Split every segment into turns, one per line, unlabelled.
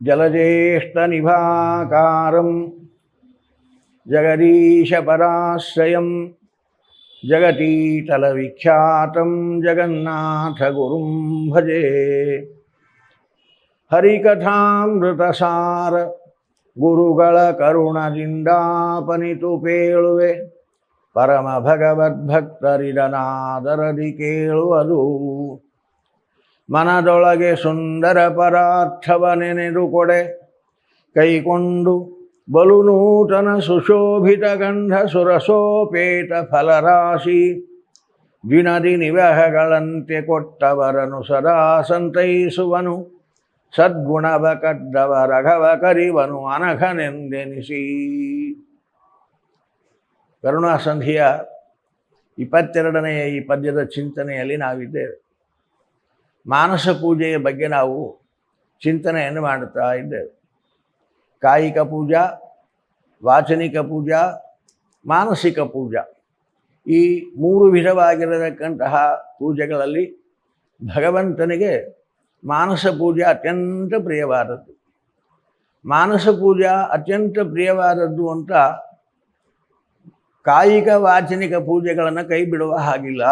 ಜಲಜ್ಯೇಷ್ಠನಿಭಾಕಾರಂ ಜಗದೀಶಪರಾಶ್ರಯಂ ಜಗತೀತಲವಿಖ್ಯಾತಂ ಜಗನ್ನಾಥಗುರುಂ ಭಜೆ. ಹರಿಕಥಾಮೃತಸಾರ ಗುರುಗಳ ಕರುಣದಿಂದಾಪನಿತು ಪೇಳುವೆ, ಪರಮ ಭಗವದ್ಭಕ್ತರಿದನಾದರದಿ ಕೇಳುವುದು. ಮನದೊಳಗೆ ಸುಂದರ ಪರಾರ್ಥವ ನೆನೆದು ಕೊಡೆ, ಕೈಕೊಂಡು ಬಲು ನೂತನ ಸುಶೋಭಿತ ಗಂಧ ಸುರಸೋಪೇತ ಫಲರಾಶಿ. ದಿನದಿ ನಿವಹಗಳಂತೆ ಕೊಟ್ಟವರನು ಸದಾ ಸಂತೈಸುವನು, ಸದ್ಗುಣವ ಕದ್ದವ ರಘವ ಕರಿವನು ಅನಘನೆಂದೆನಿಸಿ. ಕರುಣಾಸಂಧಿಯ 22ನೆಯ ಈ ಪದ್ಯದ ಚಿಂತನೆಯಲ್ಲಿ ನಾವಿದ್ದೇವೆ. ಮಾನಸ ಪೂಜೆಯ ಬಗ್ಗೆ ನಾವು ಚಿಂತನೆಯನ್ನು ಮಾಡುತ್ತಾ ಇದ್ದೇವೆ. ಕಾಯಿಕ ಪೂಜಾ, ವಾಚನಿಕ ಪೂಜಾ, ಮಾನಸಿಕ ಪೂಜಾ, ಈ 3 ವಿಧವಾಗಿರತಕ್ಕಂತಹ ಪೂಜೆಗಳಲ್ಲಿ ಭಗವಂತನಿಗೆ ಮಾನಸ ಪೂಜೆ ಅತ್ಯಂತ ಪ್ರಿಯವಾದದ್ದು. ಮಾನಸ ಪೂಜಾ ಅತ್ಯಂತ ಪ್ರಿಯವಾದದ್ದು ಅಂತ ಕಾಯಿಕ ವಾಚನಿಕ ಪೂಜೆಗಳನ್ನು ಕೈ ಬಿಡುವ ಹಾಗಿಲ್ಲ.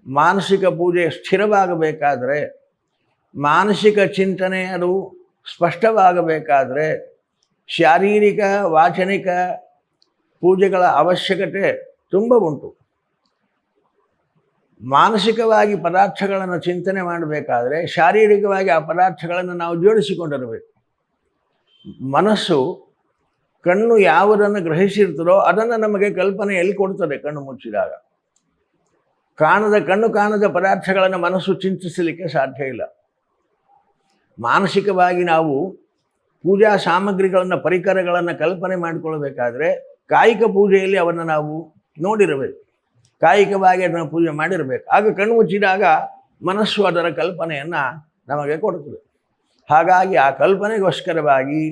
ಮಾನಸಿಕ ಪೂಜೆ ಸ್ಥಿರವಾಗಬೇಕಾದರೆ, ಮಾನಸಿಕ ಚಿಂತನೆ ಅದು ಸ್ಪಷ್ಟವಾಗಬೇಕಾದರೆ ಶಾರೀರಿಕ ವಾಚನಿಕ ಪೂಜೆಗಳ ಅವಶ್ಯಕತೆ ತುಂಬ ಉಂಟು. ಮಾನಸಿಕವಾಗಿ ಪದಾರ್ಥಗಳನ್ನು ಚಿಂತನೆ ಮಾಡಬೇಕಾದ್ರೆ ಶಾರೀರಿಕವಾಗಿ ಆ ಪದಾರ್ಥಗಳನ್ನು ನಾವು ಜೋಡಿಸಿಕೊಂಡಿರಬೇಕು. ಮನಸ್ಸು ಕಣ್ಣು ಯಾವುದನ್ನು ಗ್ರಹಿಸಿರ್ತದೋ ಅದನ್ನು ನಮಗೆ ಕಲ್ಪನೆಯಲ್ಲಿ ಕೊಡ್ತದೆ. ಕಣ್ಣು ಮುಚ್ಚಿದಾಗ ಕಣ್ಣು ಕಾಣದ ಪದಾರ್ಥಗಳನ್ನು ಮನಸ್ಸು ಚಿಂತಿಸಲಿಕ್ಕೆ ಸಾಧ್ಯ ಇಲ್ಲ. ಮಾನಸಿಕವಾಗಿ ನಾವು ಪೂಜಾ ಸಾಮಗ್ರಿಗಳನ್ನು, ಪರಿಕರಗಳನ್ನು ಕಲ್ಪನೆ ಮಾಡಿಕೊಳ್ಬೇಕಾದ್ರೆ ಕಾಯಿಕ ಪೂಜೆಯಲ್ಲಿ ಅವನ್ನು ನಾವು ನೋಡಿರಬೇಕು, ಕಾಯಿಕವಾಗಿ ಅದನ್ನು ಪೂಜೆ ಮಾಡಿರಬೇಕು. ಆಗ ಕಣ್ಣು ಮುಚ್ಚಿದಾಗ ಮನಸ್ಸು ಅದರ ಕಲ್ಪನೆಯನ್ನು ನಮಗೆ ಕೊಡುತ್ತದೆ. ಹಾಗಾಗಿ ಆ ಕಲ್ಪನೆಗೋಸ್ಕರವಾಗಿ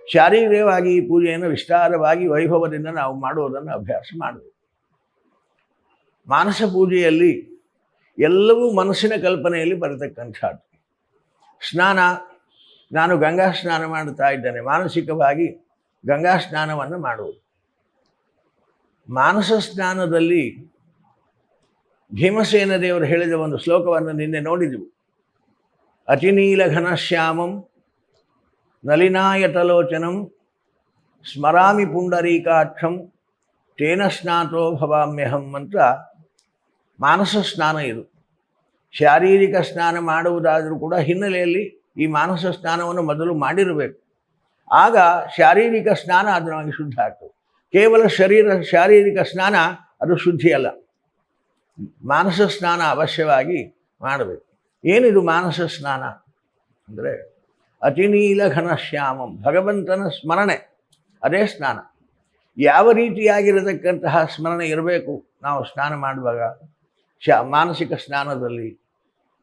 ಶಾರೀರಿಕವಾಗಿ ಈ ಪೂಜೆಯನ್ನು ವಿಸ್ತಾರವಾಗಿ ವೈಭವದಿಂದ ನಾವು ಮಾಡುವುದನ್ನು ಅಭ್ಯಾಸ ಮಾಡಬೇಕು. ಮಾನಸ ಪೂಜೆಯಲ್ಲಿ ಎಲ್ಲವೂ ಮನಸ್ಸಿನ ಕಲ್ಪನೆಯಲ್ಲಿ ಬರತಕ್ಕಂಥದ್ದು. ಸ್ನಾನ, ನಾನು ಗಂಗಾ ಸ್ನಾನ ಮಾಡುತ್ತಾ ಇದ್ದೇನೆ, ಮಾನಸಿಕವಾಗಿ ಗಂಗಾ ಸ್ನಾನವನ್ನು ಮಾಡುವುದು. ಮಾನಸ ಸ್ನಾನದಲ್ಲಿ ಭೀಮಸೇನ ದೇವರು ಹೇಳಿದ ಒಂದು ಶ್ಲೋಕವನ್ನು ನಿನ್ನೆ ನೋಡಿದೆವು. ಅತಿನೀಲ ಘನಶ್ಯಾಮಂ ನಲಿನಾಯತಲೋಚನಂ ಸ್ಮರಾಮಿ ಪುಂಡರೀಕಾಕ್ಷಂ ತೇನ ಸ್ನಾತೋ ಭವಾಮ್ಯಹಂ ಅಂತ ಮಾನಸ ಸ್ನಾನ ಇದು. ಶಾರೀರಿಕ ಸ್ನಾನ ಮಾಡುವುದಾದರೂ ಕೂಡ ಹಿನ್ನೆಲೆಯಲ್ಲಿ ಈ ಮಾನಸ ಸ್ನಾನವನ್ನು ಮೊದಲು ಮಾಡಿರಬೇಕು. ಆಗ ಶಾರೀರಿಕ ಸ್ನಾನ ಅದು ನಮಗೆ ಶುದ್ಧ ಆಗ್ತದೆ. ಕೇವಲ ಶಾರೀರಿಕ ಸ್ನಾನ ಅದು ಶುದ್ಧಿ ಅಲ್ಲ, ಮಾನಸ ಸ್ನಾನ ಅವಶ್ಯವಾಗಿ ಮಾಡಬೇಕು. ಏನಿದು ಮಾನಸ ಸ್ನಾನ ಅಂದರೆ ಅತಿನೀಲ ಘನಶ್ಯಾಮಂ, ಭಗವಂತನ ಸ್ಮರಣೆ, ಅದೇ ಸ್ನಾನ. ಯಾವ ರೀತಿಯಾಗಿರತಕ್ಕಂತಹ ಸ್ಮರಣೆ ಇರಬೇಕು ನಾವು ಸ್ನಾನ ಮಾಡುವಾಗ? ಮಾನಸಿಕ ಸ್ನಾನದಲ್ಲಿ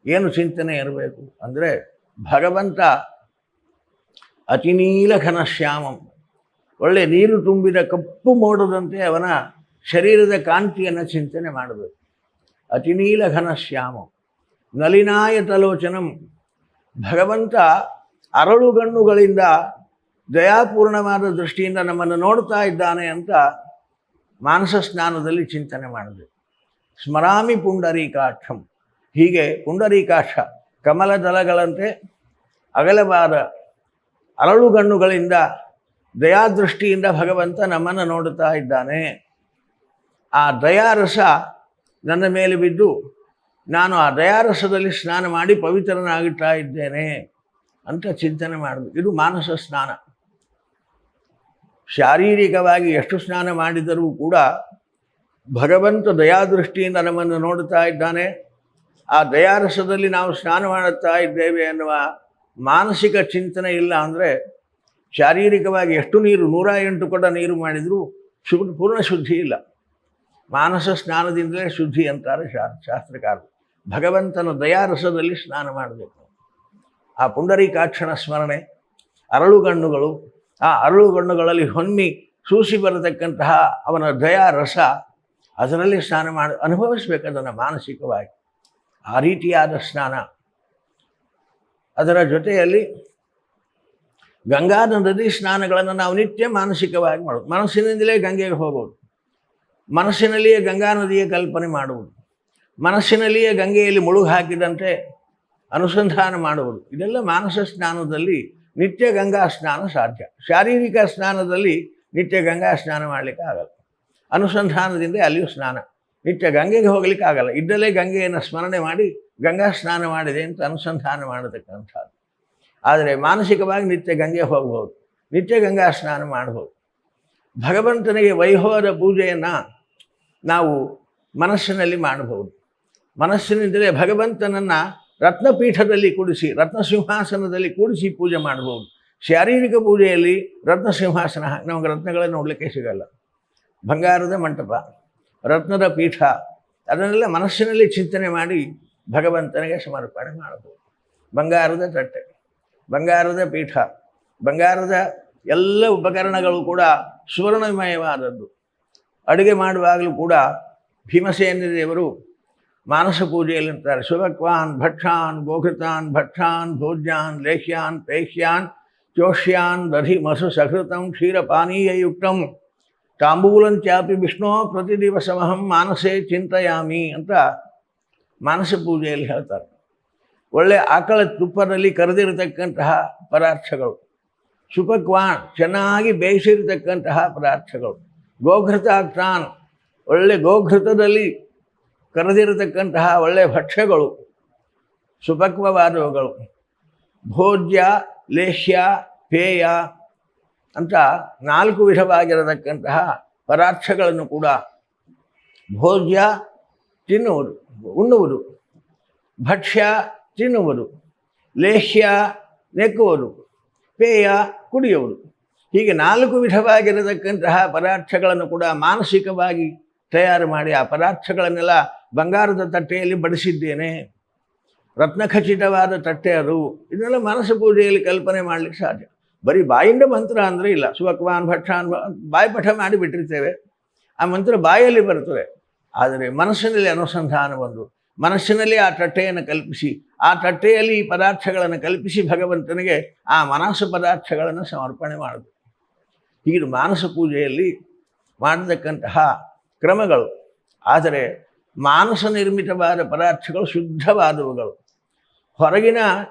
ಏನು ಚಿಂತನೆ ಇರಬೇಕು ಅಂದರೆ ಭಗವಂತ ಅತಿನೀಲ ಘನಶ್ಯಾಮಂ, ಒಳ್ಳೆ ನೀರು ತುಂಬಿದ ಕಪ್ಪು ಮೋಡದಂತೆ ಅವನ ಶರೀರದ ಕಾಂತಿಯನ್ನು ಚಿಂತನೆ ಮಾಡಬೇಕು. ಅತಿನೀಲ ಘನಶ್ಯಾಮಂ ನಲಿನಾಯತಲೋಚನಂ, ಭಗವಂತ ಅರಳುಗಣ್ಣುಗಳಿಂದ ದಯಾಪೂರ್ಣವಾದ ದೃಷ್ಟಿಯಿಂದ ನಮ್ಮನ್ನು ನೋಡ್ತಾ ಇದ್ದಾನೆ ಅಂತ ಮಾನಸ ಸ್ನಾನದಲ್ಲಿ ಚಿಂತನೆ ಮಾಡಬೇಕು. ಸ್ಮರಾಮಿ ಪುಂಡರೀಕಾಕ್ಷಂ, ಹೀಗೆ ಪುಂಡರೀಕಾಕ್ಷ ಕಮಲದಳಗಳಂತೆ ಅಗಲವಾದ ಅರಳುಗಣ್ಣುಗಳಿಂದ ದಯಾದೃಷ್ಟಿಯಿಂದ ಭಗವಂತ ನಮ್ಮನ್ನು ನೋಡುತ್ತಾ ಇದ್ದಾನೆ. ಆ ದಯಾರಸ ನನ್ನ ಮೇಲೆ ಬಿದ್ದು ನಾನು ಆ ದಯಾರಸದಲ್ಲಿ ಸ್ನಾನ ಮಾಡಿ ಪವಿತ್ರನಾಗುತ್ತಾ ಇದ್ದೇನೆ ಅಂತ ಚಿಂತನೆ ಮಾಡಬೇಕು. ಇದು ಮಾನಸ ಸ್ನಾನ. ಶಾರೀರಿಕವಾಗಿ ಎಷ್ಟು ಸ್ನಾನ ಮಾಡಿದರೂ ಕೂಡ ಭಗವಂತ ದಯಾದೃಷ್ಟಿಯಿಂದ ನಮ್ಮನ್ನು ನೋಡುತ್ತಾ ಇದ್ದಾನೆ, ಆ ದಯಾರಸದಲ್ಲಿ ನಾವು ಸ್ನಾನ ಮಾಡುತ್ತಾ ಇದ್ದೇವೆ ಎನ್ನುವ ಮಾನಸಿಕ ಚಿಂತನೆ ಇಲ್ಲ ಅಂದರೆ ಶಾರೀರಿಕವಾಗಿ ಎಷ್ಟು ನೀರು 108 ಕೊಡ ನೀರು ಮಾಡಿದರೂ ಪೂರ್ಣ ಶುದ್ಧಿ ಇಲ್ಲ. ಮಾನಸ ಸ್ನಾನದಿಂದಲೇ ಶುದ್ಧಿ ಅಂತಾರೆ ಶಾಸ್ತ್ರಕಾರರು. ಭಗವಂತನ ದಯಾರಸದಲ್ಲಿ ಸ್ನಾನ ಮಾಡಬೇಕು. ಆ ಪುಂಡರೀಕಾಕ್ಷನ ಸ್ಮರಣೆ, ಅರಳುಗಣ್ಣುಗಳು, ಆ ಅರಳುಗಣ್ಣುಗಳಲ್ಲಿ ಹೊನ್ನಿ ಸೂಸಿ ಬರತಕ್ಕಂತಹ ಅವನ ದಯಾರಸ, ಅದರಲ್ಲಿ ಸ್ನಾನ ಮಾಡಿ ಅನುಭವಿಸ್ಬೇಕು ಅದನ್ನು ಮಾನಸಿಕವಾಗಿ. ಆ ರೀತಿಯಾದ ಸ್ನಾನ. ಅದರ ಜೊತೆಯಲ್ಲಿ ಗಂಗಾ ನದಿ ಸ್ನಾನಗಳನ್ನು ನಾವು ನಿತ್ಯ ಮಾನಸಿಕವಾಗಿ ಮಾಡೋದು. ಮನಸ್ಸಿನಿಂದಲೇ ಗಂಗೆಗೆ ಹೋಗೋದು, ಮನಸ್ಸಿನಲ್ಲಿಯೇ ಗಂಗಾ ನದಿಯ ಕಲ್ಪನೆ ಮಾಡುವುದು, ಮನಸ್ಸಿನಲ್ಲಿಯೇ ಗಂಗೆಯಲ್ಲಿ ಮುಳುಗು ಹಾಕಿದಂತೆ ಅನುಸಂಧಾನ ಮಾಡುವುದು. ಇದೆಲ್ಲ ಮಾನಸ ಸ್ನಾನದಲ್ಲಿ ನಿತ್ಯ ಗಂಗಾ ಸ್ನಾನ ಸಾಧ್ಯ. ಶಾರೀರಿಕ ಸ್ನಾನದಲ್ಲಿ ನಿತ್ಯ ಗಂಗಾ ಸ್ನಾನ ಮಾಡಲಿಕ್ಕೆ ಆಗಲ್ಲ. ಅನುಸಂಧಾನದಿಂದ ಅಲ್ಲಿಯೂ ಸ್ನಾನ, ನಿತ್ಯ ಗಂಗೆಗೆ ಹೋಗ್ಲಿಕ್ಕೆ ಆಗಲ್ಲ. ಇದ್ದಲ್ಲೇ ಗಂಗೆಯನ್ನು ಸ್ಮರಣೆ ಮಾಡಿ ಗಂಗಾ ಸ್ನಾನ ಮಾಡಿದೆ ಅಂತ ಅನುಸಂಧಾನ ಮಾಡತಕ್ಕಂಥದ್ದು. ಆದರೆ ಮಾನಸಿಕವಾಗಿ ನಿತ್ಯ ಗಂಗೆ ಹೋಗ್ಬೋದು, ನಿತ್ಯ ಗಂಗಾ ಸ್ನಾನ ಮಾಡ್ಬೋದು. ಭಗವಂತನಿಗೆ ವೈಭವದ ಪೂಜೆಯನ್ನು ನಾವು ಮನಸ್ಸಿನಲ್ಲಿ ಮಾಡಬಹುದು. ಮನಸ್ಸಿನಿಂದಲೇ ಭಗವಂತನನ್ನು ರತ್ನಪೀಠದಲ್ಲಿ ಕೂಡಿಸಿ, ರತ್ನ ಸಿಂಹಾಸನದಲ್ಲಿ ಕೂಡಿಸಿ ಪೂಜೆ ಮಾಡಬಹುದು. ಶಾರೀರಿಕ ಪೂಜೆಯಲ್ಲಿ ರತ್ನ ಸಿಂಹಾಸನ ನಮಗೆ ರತ್ನಗಳನ್ನ ನೋಡಲಿಕ್ಕೆ ಸಿಗಲ್ಲ. ಬಂಗಾರದ ಮಂಟಪ, ರತ್ನದ ಪೀಠ, ಅದನ್ನೆಲ್ಲ ಮನಸ್ಸಿನಲ್ಲಿ ಚಿಂತನೆ ಮಾಡಿ ಭಗವಂತನಿಗೆ ಸಮರ್ಪಣೆ ಮಾಡಬಹುದು. ಬಂಗಾರದ ತಟ್ಟೆ, ಬಂಗಾರದ ಪೀಠ, ಬಂಗಾರದ ಎಲ್ಲ ಉಪಕರಣಗಳು ಕೂಡ ಸುವರ್ಣಮಯವಾದದ್ದು. ಅಡುಗೆ ಮಾಡುವಾಗಲೂ ಕೂಡ ಭೀಮಸೇನ ದೇವರು ಮಾನಸ ಪೂಜೆಯಲ್ಲಿ ಅಂತಾರೆ, ಸುಭಕ್ವಾನ್ ಭಕ್ಷಾನ್ ಗೋಘೃತಾನ್ ಭಕ್ಷಾನ್ ಭೋಜ್ಯಾನ್ ಲೇಹ್ಯಾನ್ ಪೇಹ್ಯಾನ್ ಚೋಷ್ಯಾನ್ ದಧಿ ಮಸು ಸಹೃತಂ ಕ್ಷೀರಪಾನೀಯಯುಕ್ತಂ ತಾಂಬೂಲಂತ್ಯಾಪಿ ವಿಷ್ಣೋ ಪ್ರತಿದಿವಸಮಹಂ ಮಾನಸೇ ಚಿಂತೆಯಾಮಿ ಅಂತ ಮಾನಸ ಪೂಜೆಯಲ್ಲಿ ಹೇಳ್ತಾರೆ. ಒಳ್ಳೆ ಆಕಳ ತುಪ್ಪದಲ್ಲಿ ಕರೆದಿರತಕ್ಕಂತಹ ಪದಾರ್ಥಗಳು, ಸುಪಕ್ವಾನ್ ಚೆನ್ನಾಗಿ ಬೇಯಿಸಿರತಕ್ಕಂತಹ ಪದಾರ್ಥಗಳು, ಗೋಘೃತಾಕ್ತಾನ್ ಒಳ್ಳೆ ಗೋಘೃತದಲ್ಲಿ ಕರೆದಿರತಕ್ಕಂತಹ ಒಳ್ಳೆಯ ಭಕ್ಷ್ಯಗಳು, ಸುಪಕ್ವವಾದವುಗಳು, ಭೋಜ್ಯ ಲೇಹ್ಯ ಪೇಯ ಅಂತ 4 ವಿಧವಾಗಿರತಕ್ಕಂತಹ ಪದಾರ್ಥಗಳನ್ನು ಕೂಡ, ಭೋಜ್ಯ ತಿನ್ನುವುದು ಉಣ್ಣುವುದು, ಭಕ್ಷ್ಯ ತಿನ್ನುವುದು, ಲೇಹ್ಯ ನೆಕ್ಕುವುದು, ಪೇಯ ಕುಡಿಯುವುದು, ಹೀಗೆ 4 ವಿಧವಾಗಿರತಕ್ಕಂತಹ ಪದಾರ್ಥಗಳನ್ನು ಕೂಡ ಮಾನಸಿಕವಾಗಿ ತಯಾರು ಮಾಡಿ ಆ ಪದಾರ್ಥಗಳನ್ನೆಲ್ಲ ಬಂಗಾರದ ತಟ್ಟೆಯಲ್ಲಿ ಬಡಿಸಿದ್ದೇನೆ. ರತ್ನಖಚಿತವಾದ ತಟ್ಟೆ ಅದು. ಇದನ್ನೆಲ್ಲ ಮನಸ್ಸು ಪೂಜೆಯಲ್ಲಿ ಕಲ್ಪನೆ ಮಾಡಲಿಕ್ಕೆ ಸಾಧ್ಯ. ಬರೀ ಬಾಯಿಂದ ಮಂತ್ರ ಅಂದರೆ ಇಲ್ಲ. ಸುವಕ್ವಾನ್ ಭಕ್ಷಾನ್ ಬಾಯಿಪಾಠ ಮಾಡಿ ಬಿಟ್ಟಿರ್ತೇವೆ, ಆ ಮಂತ್ರ ಬಾಯಲ್ಲಿ ಬರ್ತದೆ. ಆದರೆ ಮನಸ್ಸಿನಲ್ಲಿ ಅನುಸಂಧಾನ ಬಂದು ಮನಸ್ಸಿನಲ್ಲಿ ಆ ತಟ್ಟೆಯನ್ನು ಕಲ್ಪಿಸಿ, ಆ ತಟ್ಟೆಯಲ್ಲಿ ಈ ಪದಾರ್ಥಗಳನ್ನು ಕಲ್ಪಿಸಿ ಭಗವಂತನಿಗೆ ಆ ಮಾನಸ ಪದಾರ್ಥಗಳನ್ನು ಸಮರ್ಪಣೆ ಮಾಡೋದು. ಹೀಗೆ ಮಾನಸ ಪೂಜೆಯಲ್ಲಿ ಮಾಡತಕ್ಕಂತಹ ಕ್ರಮಗಳು. ಆದರೆ ಮಾನಸ ನಿರ್ಮಿತವಾದ ಪದಾರ್ಥಗಳು ಶುದ್ಧವಾದವುಗಳು. ಹೊರಗಿನ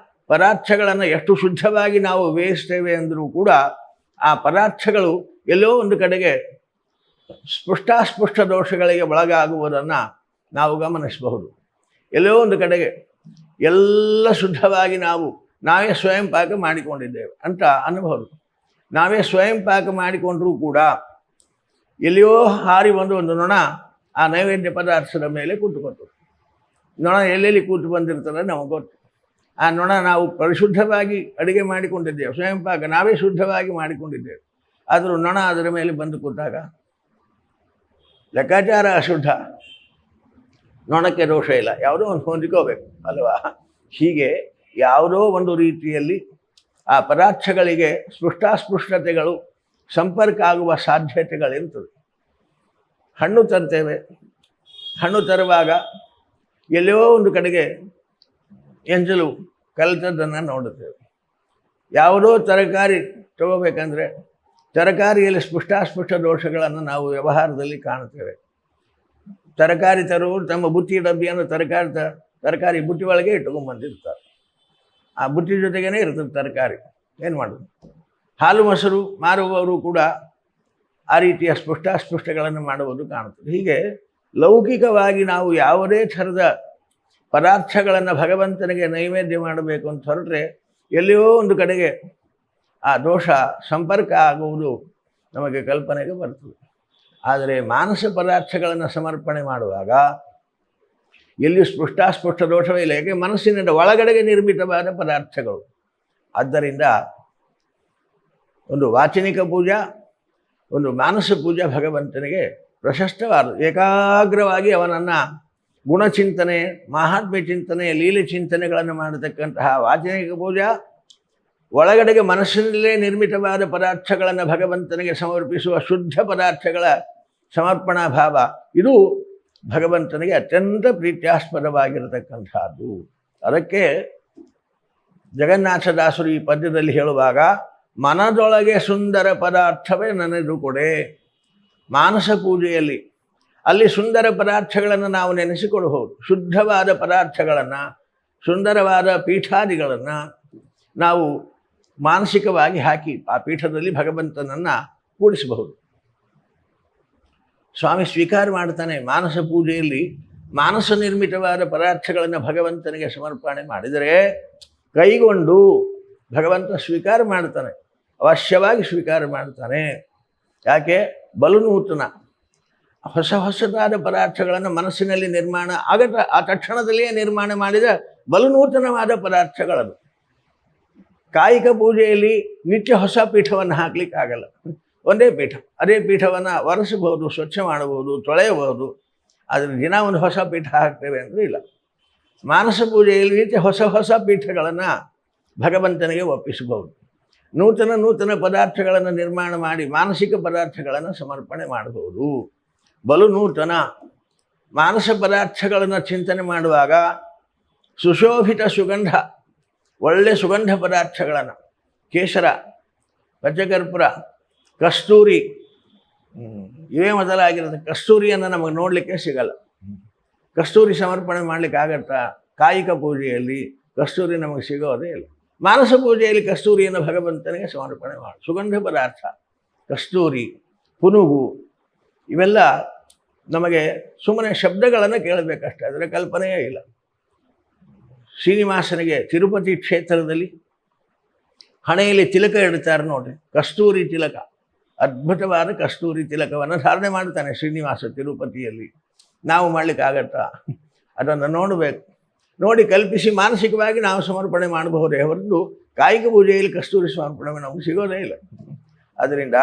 ಪದಾರ್ಥಗಳನ್ನು ಎಷ್ಟು ಶುದ್ಧವಾಗಿ ನಾವು ಬೇಯಿಸ್ತೇವೆ ಅಂದರೂ ಕೂಡ ಆ ಪದಾರ್ಥಗಳು ಎಲ್ಲೋ ಒಂದು ಕಡೆಗೆ ಸ್ಪೃಷ್ಟಾಸ್ಪೃಷ್ಟ ದೋಷಗಳಿಗೆ ಒಳಗಾಗುವುದನ್ನು ನಾವು ಗಮನಿಸಬಹುದು. ಎಲ್ಲೋ ಒಂದು ಕಡೆಗೆ ಎಲ್ಲ ಶುದ್ಧವಾಗಿ ನಾವೇ ಸ್ವಯಂ ಪಾಕ ಮಾಡಿಕೊಂಡಿದ್ದೇವೆ ಅಂತ ಅನ್ನಬಹುದು. ನಾವೇ ಸ್ವಯಂ ಪಾಕ ಮಾಡಿಕೊಂಡರೂ ಕೂಡ ಎಲ್ಲಿಯೋ ಹಾರಿ ಒಂದು ನೊಣ ಆ ನೈವೇದ್ಯ ಪದಾರ್ಥದ ಮೇಲೆ ಕೂತುಕೊಟ್ಟು, ನೊಣ ಎಲ್ಲೆಲ್ಲಿ ಕೂತು ಬಂದಿರ್ತದೆ ನಮಗೆ ಗೊತ್ತು. ಆ ನೊಣ ನಾವು ಪರಿಶುದ್ಧವಾಗಿ ಅಡುಗೆ ಮಾಡಿಕೊಂಡಿದ್ದೇವೆ, ಸ್ವಯಂ ಪಾಕ ನಾವೇ ಶುದ್ಧವಾಗಿ ಮಾಡಿಕೊಂಡಿದ್ದೇವೆ. ಆದರೂ ನೊಣ ಅದರ ಮೇಲೆ ಬಂದು ಕೂತಾಗ ಲೆಕ್ಕಾಚಾರ ಅಶುದ್ಧ, ನೊಣಕ್ಕೆ ದೋಷ ಇಲ್ಲ, ಯಾವುದೋ ಒಂದು ಹೊಂದಿಕೋಬೇಕು ಅಲ್ವಾ? ಹೀಗೆ ಯಾವುದೋ ಒಂದು ರೀತಿಯಲ್ಲಿ ಆ ಪದಾರ್ಥಗಳಿಗೆ ಸ್ಪೃಷ್ಟಾಸ್ಪೃಷ್ಟತೆಗಳು ಸಂಪರ್ಕ ಆಗುವ ಸಾಧ್ಯತೆಗಳಿರ್ತದೆ. ಹಣ್ಣು ತರ್ತೇವೆ, ಹಣ್ಣು ತರುವಾಗ ಎಲ್ಲೋ ಒಂದು ಕಡೆಗೆ ಎಂಜಲು ಕಲಿತದ್ದನ್ನು ನೋಡುತ್ತೇವೆ. ಯಾವುದೋ ತರಕಾರಿ ತಗೋಬೇಕಂದ್ರೆ ತರಕಾರಿಯಲ್ಲಿ ಸ್ಪೃಷ್ಟಾಸ್ಪೃಷ್ಟ ದೋಷಗಳನ್ನು ನಾವು ವ್ಯವಹಾರದಲ್ಲಿ ಕಾಣುತ್ತೇವೆ. ತರಕಾರಿ ತರುವುದು ತಮ್ಮ ಬುತ್ತಿ ಡಬ್ಬಿಯನ್ನು ತರಕಾರಿ ಬುಟ್ಟಿ ಒಳಗೆ ಇಟ್ಕೊಂಡ್ಬಂದಿರ್ತಾರೆ. ಆ ಬುತ್ತಿ ಜೊತೆಗೇ ಇರ್ತದೆ ತರಕಾರಿ. ಏನು ಮಾಡೋದು? ಹಾಲು ಮೊಸರು ಮಾರುವವರು ಕೂಡ ಆ ರೀತಿಯ ಸ್ಪೃಷ್ಟಾಸ್ಪೃಷ್ಟಗಳನ್ನು ಮಾಡುವುದು ಕಾಣುತ್ತದೆ. ಹೀಗೆ ಲೌಕಿಕವಾಗಿ ನಾವು ಯಾವುದೇ ಥರದ ಪದಾರ್ಥಗಳನ್ನು ಭಗವಂತನಿಗೆ ನೈವೇದ್ಯ ಮಾಡಬೇಕು ಅಂತ ಹೊರಟ್ರೆ ಎಲ್ಲಿಯೋ ಒಂದು ಕಡೆಗೆ ಆ ದೋಷ ಸಂಪರ್ಕ ಆಗುವುದು ನಮಗೆ ಕಲ್ಪನೆಗೆ ಬರ್ತದೆ. ಆದರೆ ಮಾನಸ ಪದಾರ್ಥಗಳನ್ನು ಸಮರ್ಪಣೆ ಮಾಡುವಾಗ ಎಲ್ಲಿಯೂ ಸ್ಪೃಷ್ಟಾಸ್ಪೃಷ್ಟ ದೋಷವೇ ಇಲ್ಲ. ಯಾಕೆ? ಮನಸ್ಸಿನಿಂದ ಒಳಗಡೆಗೆ ನಿರ್ಮಿತವಾದ ಪದಾರ್ಥಗಳು. ಆದ್ದರಿಂದ ಒಂದು ವಾಚನಿಕ ಪೂಜಾ, ಒಂದು ಮಾನಸ ಪೂಜಾ ಭಗವಂತನಿಗೆ ಪ್ರಶಸ್ತವಾದ. ಏಕಾಗ್ರವಾಗಿ ಅವನನ್ನು ಗುಣಚಿಂತನೆ, ಮಹಾತ್ಮ್ಯ ಚಿಂತನೆ, ಲೀಲೆ ಚಿಂತನೆಗಳನ್ನು ಮಾಡತಕ್ಕಂತಹ ವಾಚನಿಕ ಪೂಜಾ, ಒಳಗಡೆಗೆ ಮನಸ್ಸಿನಲ್ಲೇ ನಿರ್ಮಿತವಾದ ಪದಾರ್ಥಗಳನ್ನು ಭಗವಂತನಿಗೆ ಸಮರ್ಪಿಸುವ ಶುದ್ಧ ಪದಾರ್ಥಗಳ ಸಮರ್ಪಣಾ ಭಾವ, ಇದು ಭಗವಂತನಿಗೆ ಅತ್ಯಂತ ಪ್ರೀತ್ಯಾಸ್ಪದವಾಗಿರತಕ್ಕಂಥದ್ದು. ಅದಕ್ಕೆ ಜಗನ್ನಾಥದಾಸರು ಈ ಪದ್ಯದಲ್ಲಿ ಹೇಳುವಾಗ ಮನದೊಳಗೆ ಸುಂದರ ಪದಾರ್ಥವೇ ನನದು ಕೊಡೆ. ಮಾನಸ ಪೂಜೆಯಲ್ಲಿ ಅಲ್ಲಿ ಸುಂದರ ಪದಾರ್ಥಗಳನ್ನು ನಾವು ನೆನೆಸಿಕೊಡಬಹುದು. ಶುದ್ಧವಾದ ಪದಾರ್ಥಗಳನ್ನು, ಸುಂದರವಾದ ಪೀಠಾದಿಗಳನ್ನು ನಾವು ಮಾನಸಿಕವಾಗಿ ಹಾಕಿ ಆ ಪೀಠದಲ್ಲಿ ಭಗವಂತನನ್ನು ಕೂಡಿಸಬಹುದು. ಸ್ವಾಮಿ ಸ್ವೀಕಾರ ಮಾಡ್ತಾನೆ. ಮಾನಸ ಪೂಜೆಯಲ್ಲಿ ಮಾನಸ ನಿರ್ಮಿತವಾದ ಪದಾರ್ಥಗಳನ್ನು ಭಗವಂತನಿಗೆ ಸಮರ್ಪಣೆ ಮಾಡಿದರೆ ಕೈಗೊಂಡು ಭಗವಂತ ಸ್ವೀಕಾರ ಮಾಡ್ತಾನೆ, ಅವಶ್ಯವಾಗಿ ಸ್ವೀಕಾರ ಮಾಡ್ತಾನೆ. ಯಾಕೆ? ಬಲು ನೂತನ ಹೊಸದಾದ ಪದಾರ್ಥಗಳನ್ನು ಮನಸ್ಸಿನಲ್ಲಿ ನಿರ್ಮಾಣ ಆ ತಕ್ಷಣದಲ್ಲಿಯೇ ನಿರ್ಮಾಣ ಮಾಡಿದ ಬಲು ನೂತನವಾದ ಪದಾರ್ಥಗಳನ್ನು. ಕಾಯಿಕ ಪೂಜೆಯಲ್ಲಿ ನಿತ್ಯ ಹೊಸ ಪೀಠವನ್ನು ಹಾಕಲಿಕ್ಕಾಗಲ್ಲ. ಒಂದೇ ಪೀಠ, ಅದೇ ಪೀಠವನ್ನು ಒರೆಸಬಹುದು, ಸ್ವಚ್ಛ ಮಾಡಬಹುದು, ತೊಳೆಯಬಹುದು. ಆದರೆ ದಿನ ಒಂದು ಹೊಸ ಪೀಠ ಹಾಕ್ತೇವೆ ಅಂದರೆ ಇಲ್ಲ. ಮಾನಸ ಪೂಜೆಯಲ್ಲಿ ನಿತ್ಯ ಹೊಸ ಪೀಠಗಳನ್ನು ಭಗವಂತನಿಗೆ ಒಪ್ಪಿಸಬಹುದು. ನೂತನ ಪದಾರ್ಥಗಳನ್ನು ನಿರ್ಮಾಣ ಮಾಡಿ ಮಾನಸಿಕ ಪದಾರ್ಥಗಳನ್ನು ಸಮರ್ಪಣೆ ಮಾಡಬಹುದು. ಬಲು ನೂತನ ಮಾನಸ ಪದಾರ್ಥಗಳನ್ನು ಚಿಂತನೆ ಮಾಡುವಾಗ ಸುಶೋಭಿತ ಸುಗಂಧ, ಒಳ್ಳೆ ಸುಗಂಧ ಪದಾರ್ಥಗಳನ್ನು, ಕೇಸರ, ಪಚ್ಚಕರ್ಪೂರ, ಕಸ್ತೂರಿ, ಇವೇ ಮೊದಲಾಗಿರುತ್ತೆ. ಕಸ್ತೂರಿಯನ್ನು ನಮಗೆ ನೋಡಲಿಕ್ಕೆ ಸಿಗಲ್ಲ. ಕಸ್ತೂರಿ ಸಮರ್ಪಣೆ ಮಾಡಲಿಕ್ಕೆ ಆಗತ್ತಾ? ಕಾಯಿಕ ಪೂಜೆಯಲ್ಲಿ ಕಸ್ತೂರಿ ನಮಗೆ ಸಿಗೋದೇ ಇಲ್ಲ. ಮಾನಸ ಪೂಜೆಯಲ್ಲಿ ಕಸ್ತೂರಿಯನ್ನು ಭಗವಂತನಿಗೆ ಸಮರ್ಪಣೆ ಮಾಡಿ. ಸುಗಂಧ ಪದಾರ್ಥ, ಕಸ್ತೂರಿ, ಪುನುಗು, ಇವೆಲ್ಲ ನಮಗೆ ಸುಮ್ಮನೆ ಶಬ್ದಗಳನ್ನು ಕೇಳಬೇಕಷ್ಟೆ, ಅದರ ಕಲ್ಪನೆಯೇ ಇಲ್ಲ. ಶ್ರೀನಿವಾಸನಿಗೆ ತಿರುಪತಿ ಕ್ಷೇತ್ರದಲ್ಲಿ ಹಣೆಯಲ್ಲಿ ತಿಲಕ ಇಡ್ತಾರೆ ನೋಡ್ರಿ, ಕಸ್ತೂರಿ ತಿಲಕ. ಅದ್ಭುತವಾದ ಕಸ್ತೂರಿ ತಿಲಕವನ್ನು ಧಾರಣೆ ಮಾಡ್ತಾನೆ ಶ್ರೀನಿವಾಸ ತಿರುಪತಿಯಲ್ಲಿ. ನಾವು ಮಾಡಲಿಕ್ಕಾಗತ್ತಾ? ಅದನ್ನು ನೋಡಬೇಕು. ನೋಡಿ ಕಲ್ಪಿಸಿ ಮಾನಸಿಕವಾಗಿ ನಾವು ಸಮರ್ಪಣೆ ಮಾಡಬಹುದೇ ಹೊರತು ಕಾಯಿಕ ಪೂಜೆಯಲ್ಲಿ ಕಸ್ತೂರಿ ಸಮರ್ಪಣೆ ನಮಗೆ ಸಿಗೋದೇ ಇಲ್ಲ. ಅದರಿಂದ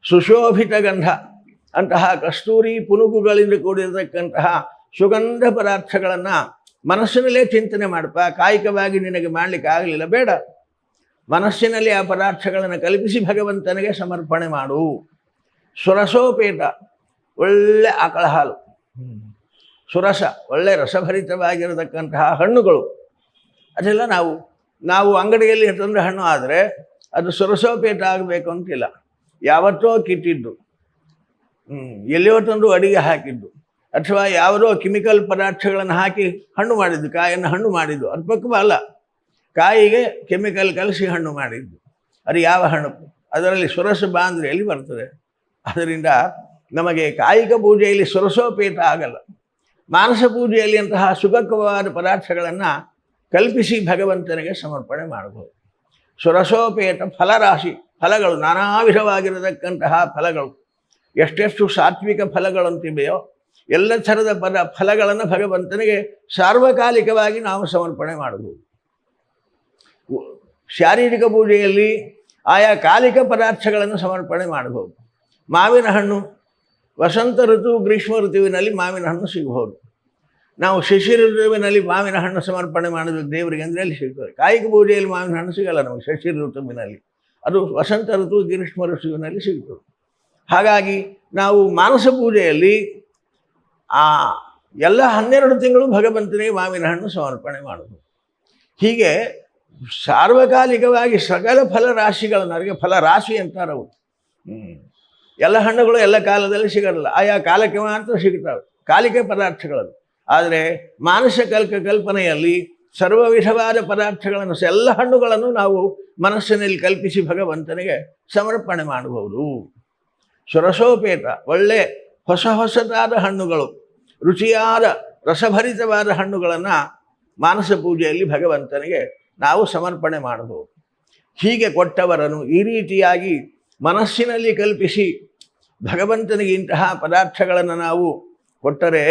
ಸುಶೋಭಿತ ಗಂಧ ಅಂತಹ ಕಸ್ತೂರಿ ಪುನುಗುಗಳಿಂದ ಕೂಡಿರತಕ್ಕಂತಹ ಸುಗಂಧ ಪದಾರ್ಥಗಳನ್ನು ಮನಸ್ಸಿನಲ್ಲೇ ಚಿಂತನೆ ಮಾಡಪ್ಪ. ಕಾಯಿಕವಾಗಿ ನಿನಗೆ ಮಾಡಲಿಕ್ಕೆ ಆಗಲಿಲ್ಲ, ಬೇಡ. ಮನಸ್ಸಿನಲ್ಲಿ ಆ ಪದಾರ್ಥಗಳನ್ನು ಕಲ್ಪಿಸಿ ಭಗವಂತನಿಗೆ ಸಮರ್ಪಣೆ ಮಾಡು. ಸುರಸೋಪೇತ, ಒಳ್ಳೆ ಆಕಳ ಹಾಲು, ಸುರಸ, ಒಳ್ಳೆ ರಸಭರಿತವಾಗಿರತಕ್ಕಂತಹ ಹಣ್ಣುಗಳು, ಅದೆಲ್ಲ ನಾವು ಅಂಗಡಿಯಲ್ಲಿ ತಂದ ಹಣ್ಣು ಆದರೆ ಅದು ಸುರಸೋಪೇತ ಆಗಬೇಕು ಅಂತಿಲ್ಲ. ಯಾವತ್ತೋ ಕಿಟ್ಟಿದ್ದು, ಎಲ್ಲಿಯೋ ತಂದು ಅಡಿಗೆ ಹಾಕಿದ್ದು, ಅಥವಾ ಯಾವುದೋ ಕೆಮಿಕಲ್ ಪದಾರ್ಥಗಳನ್ನು ಹಾಕಿ ಹಣ್ಣು ಮಾಡಿದ್ದು, ಕಾಯನ್ನು ಹಣ್ಣು ಮಾಡಿದ್ದು, ಅದು ಪಕ್ವಲ್ಲ. ಕಾಯಿಗೆ ಕೆಮಿಕಲ್ ಕಲಸಿ ಹಣ್ಣು ಮಾಡಿದ್ದು, ಅದು ಯಾವ ಹಣ್ಣು? ಅದರಲ್ಲಿ ಸುರಸ ಬಾಂದ್ರೆ ಎಲ್ಲಿ ಬರ್ತದೆ? ಅದರಿಂದ ನಮಗೆ ಕಾಯಿಕ ಪೂಜೆಯಲ್ಲಿ ಸುರಸೋಪೇತ ಆಗಲ್ಲ. ಮಾನಸ ಪೂಜೆಯಲ್ಲಿ ಅಂತಹ ಸುಖಕವಾದ ಪದಾರ್ಥಗಳನ್ನು ಕಲ್ಪಿಸಿ ಭಗವಂತನಿಗೆ ಸಮರ್ಪಣೆ ಮಾಡಬಹುದು. ಸುರಸೋಪೇತ ಫಲರಾಶಿ, ಫಲಗಳು ನಾನಾ ವಿಧವಾಗಿರತಕ್ಕಂತಹ ಫಲಗಳು, ಎಷ್ಟೆಷ್ಟು ಸಾತ್ವಿಕ ಫಲಗಳಂತಿವೆಯೋ ಎಲ್ಲ ಥರದ ಫಲಗಳನ್ನು ಭಗವಂತನಿಗೆ ಸಾರ್ವಕಾಲಿಕವಾಗಿ ನಾವು ಸಮರ್ಪಣೆ ಮಾಡಬಹುದು. ಶಾರೀರಿಕ ಪೂಜೆಯಲ್ಲಿ ಆಯಾ ಕಾಲಿಕ ಪದಾರ್ಥಗಳನ್ನು ಸಮರ್ಪಣೆ ಮಾಡಬಹುದು. ಮಾವಿನ ಹಣ್ಣು ವಸಂತ ಋತು, ಗ್ರೀಷ್ಮ ಋತುವಿನಲ್ಲಿ ಮಾವಿನ ಹಣ್ಣು ಸಿಗಬಹುದು. ನಾವು ಶಿಶಿರ ಋತುವಿನಲ್ಲಿ ಮಾವಿನ ಹಣ್ಣು ಸಮರ್ಪಣೆ ಮಾಡಬೇಕು ದೇವರಿಗೆ ಅಂದರೆ ಅಲ್ಲಿ ಸಿಗ್ತದೆ. ಕಾಯಿಕ ಪೂಜೆಯಲ್ಲಿ ಮಾವಿನ ಹಣ್ಣು ಸಿಗಲ್ಲ ನಮಗೆ ಶಿಶಿರ ಋತುವಿನಲ್ಲಿ, ಅದು ವಸಂತ ಋತು, ಗ್ರೀಷ್ಮ ಋತುವಿನಲ್ಲಿ ಸಿಗ್ತದೆ. ಹಾಗಾಗಿ ನಾವು ಮಾನಸ ಪೂಜೆಯಲ್ಲಿ ಎಲ್ಲ 12 ತಿಂಗಳು ಭಗವಂತನಿಗೆ ಮಾವಿನ ಹಣ್ಣು ಸಮರ್ಪಣೆ ಮಾಡಬಹುದು. ಹೀಗೆ ಸಾರ್ವಕಾಲಿಕವಾಗಿ ಸಕಲ ಫಲರಾಶಿಗಳನ್ನು, ಅದಕ್ಕೆ ಫಲರಾಶಿ ಅಂತಾರವು. ಎಲ್ಲ ಹಣ್ಣುಗಳು ಎಲ್ಲ ಕಾಲದಲ್ಲಿ ಸಿಗಲ್ಲ, ಆಯಾ ಕಾಲಕ್ಕೆ ಮಾತ್ರ ಸಿಗ್ತವೆ ಕಾಲಿಕ ಪದಾರ್ಥಗಳನ್ನು. ಆದರೆ ಮಾನಸ ಕಲ್ಪನೆಯಲ್ಲಿ ಸರ್ವ ವಿಧವಾದ ಪದಾರ್ಥಗಳನ್ನು, ಎಲ್ಲ ಹಣ್ಣುಗಳನ್ನು ನಾವು ಮನಸ್ಸಿನಲ್ಲಿ ಕಲ್ಪಿಸಿ ಭಗವಂತನಿಗೆ ಸಮರ್ಪಣೆ ಮಾಡಬಹುದು. ಸುರಸೋಪೇತ, ಒಳ್ಳೆ ಹೊಸದಾದ ಹಣ್ಣುಗಳು, ರುಚಿಯಾದ ರಸಭರಿತವಾದ ಹಣ್ಣುಗಳನ್ನು ಮಾನಸ ಪೂಜೆಯಲ್ಲಿ ಭಗವಂತನಿಗೆ ನಾವು ಸಮರ್ಪಣೆ ಮಾಡಬಹುದು. ಹೀಗೆ ಕೊಟ್ಟವರನ್ನು ಈ ರೀತಿಯಾಗಿ ಮನಸ್ಸಿನಲ್ಲಿ ಕಲ್ಪಿಸಿ ಭಗವಂತನಿಗೆ ಇಂತಹ ಪದಾರ್ಥಗಳನ್ನು ನಾವು ಕೊಟ್ಟರೆ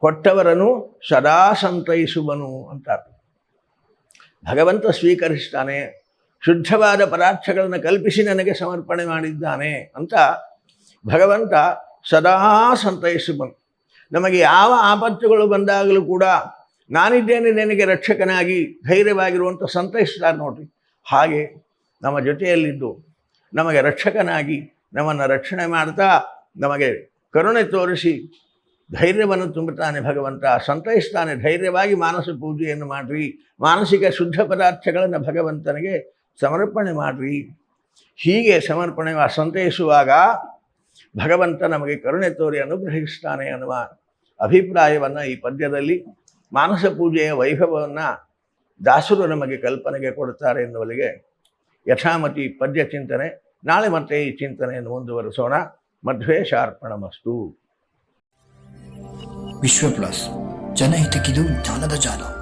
ಕೊಟ್ಟವರನ್ನು ಸದಾ ಸಂತೈಸುವನು ಅಂತಾರೆ. ಭಗವಂತ ಸ್ವೀಕರಿಸ್ತಾನೆ, ಶುದ್ಧವಾದ ಪದಾರ್ಥಗಳನ್ನು ಕಲ್ಪಿಸಿ ನನಗೆ ಸಮರ್ಪಣೆ ಮಾಡಿದ್ದಾನೆ ಅಂತ ಭಗವಂತ ಸದಾ ಸಂತೈಸುವನು. ನಮಗೆ ಯಾವ ಆಪತ್ತುಗಳು ಬಂದಾಗಲೂ ಕೂಡ ನಾನಿದ್ದೇನೆ ನಿನಗೆ ರಕ್ಷಕನಾಗಿ ಧೈರ್ಯವಾಗಿರುವಂಥ ಸಂತೈಸ್ತಾರೆ ನೋಡ್ರಿ. ಹಾಗೆ ನಮ್ಮ ಜೊತೆಯಲ್ಲಿದ್ದು ನಮಗೆ ರಕ್ಷಕನಾಗಿ ನಮ್ಮನ್ನು ರಕ್ಷಣೆ ಮಾಡ್ತಾ ನಮಗೆ ಕರುಣೆ ತೋರಿಸಿ ಧೈರ್ಯವನ್ನು ತುಂಬುತ್ತಾನೆ ಭಗವಂತ, ಸಂತೈಸ್ತಾನೆ. ಧೈರ್ಯವಾಗಿ ಮಾನಸ ಪೂಜೆಯನ್ನು ಮಾಡಿರಿ, ಮಾನಸಿಕ ಶುದ್ಧ ಪದಾರ್ಥಗಳನ್ನು ಭಗವಂತನಿಗೆ ಸಮರ್ಪಣೆ ಮಾಡಿರಿ. ಹೀಗೆ ಸಮರ್ಪಣೆ ಸಂತೈಸುವಾಗ ಭಗವಂತ ನಮಗೆ ಕರುಣೆ ತೋರಿ ಅನುಗ್ರಹಿಸ್ತಾನೆ ಅನ್ನುವ ಅಭಿಪ್ರಾಯವನ್ನು ಈ ಪದ್ಯದಲ್ಲಿ ಮಾನಸ ಪೂಜೆಯ ವೈಭವವನ್ನು ದಾಸರು ನಮಗೆ ಕಲ್ಪನೆಗೆ ಕೊಡುತ್ತಾರೆ ಎನ್ನುವಲ್ಲಿಗೆ ಯಥಾಮತಿ ಪದ್ಯ ಚಿಂತನೆ. ನಾಳೆ ಮತ್ತೆ ಈ ಚಿಂತನೆಯನ್ನು ಮುಂದುವರಿಸೋಣ. ಮಧ್ವೇಶಾರ್ಪಣಮಸ್ತು.
ವಿಶ್ವ ಪ್ಲಸ್ ಜನಹಿತಕ್ಕಿದು ಜ್ಞಾನದ ಜಾಲ.